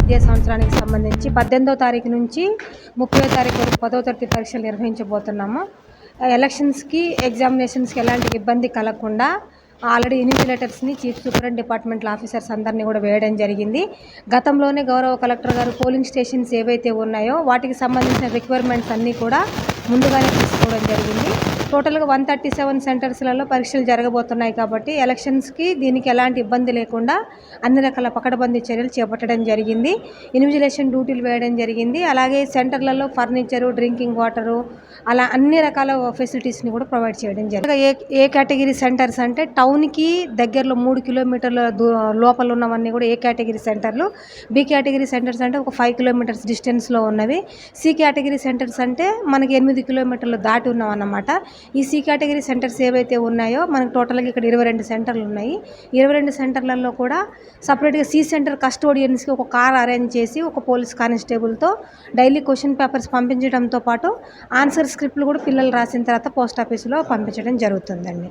విద్యా సంవత్సరానికి సంబంధించి 18వ తారీఖు నుంచి 30వ తారీఖు వరకు 10వ తరగతి పరీక్షలు నిర్వహించబోతున్నాము. ఎలక్షన్స్కి ఎగ్జామినేషన్స్కి ఎలాంటి ఇబ్బంది కలగకుండా ఆల్రెడీ ఇన్విజిలేటర్స్ని చీఫ్ సూపరింటెండెంట్ డిపార్ట్మెంటల్ ఆఫీసర్స్ అందరినీ కూడా వేయడం జరిగింది. గతంలోనే గౌరవ కలెక్టర్ గారు పోలింగ్ స్టేషన్స్ ఏవైతే ఉన్నాయో వాటికి సంబంధించిన రిక్వైర్మెంట్స్ అన్నీ కూడా ముందుగానే తీసుకోవడం జరిగింది. టోటల్గా 137 సెంటర్స్లలో పరీక్షలు జరగబోతున్నాయి కాబట్టి ఎలక్షన్స్కి దీనికి ఎలాంటి ఇబ్బంది లేకుండా అన్ని రకాల పకడ్బందీ చర్యలు చేపట్టడం జరిగింది. ఇన్విజిలేషన్ డ్యూటీలు వేయడం జరిగింది. అలాగే సెంటర్లలో ఫర్నిచరు, డ్రింకింగ్ వాటరు అలా అన్ని రకాల ఫెసిలిటీస్ని కూడా ప్రొవైడ్ చేయడం జరిగింది. ఏ కేటగిరీ సెంటర్స్ అంటే టౌన్కి దగ్గరలో 3 కిలోమీటర్ల లోపల ఉన్నవన్నీ కూడా ఏ కేటగిరీ సెంటర్లు. బి కేటగిరీ సెంటర్స్ అంటే ఒక 5 కిలోమీటర్స్ డిస్టెన్స్లో ఉన్నవి. సి కేటగిరీ సెంటర్స్ అంటే మనకి 8 కిలోమీటర్లు దాటి ఉన్నామన్నమాట. ఈ సి కేటగిరీ సెంటర్స్ ఏవైతే ఉన్నాయో మనకు టోటల్గా ఇక్కడ 22 సెంటర్లు ఉన్నాయి. 22 సెంటర్లలో కూడా సపరేట్గా సి సెంటర్ కస్టోడియన్స్కి ఒక కార్ అరేంజ్ చేసి ఒక పోలీస్ కానిస్టేబుల్తో డైలీ క్వశ్చన్ పేపర్స్ పంపించడంతో పాటు ఆన్సర్ స్క్రిప్ట్లు కూడా పిల్లలు రాసిన తర్వాత పోస్ట్ ఆఫీసులో పంపించడం జరుగుతుందండి.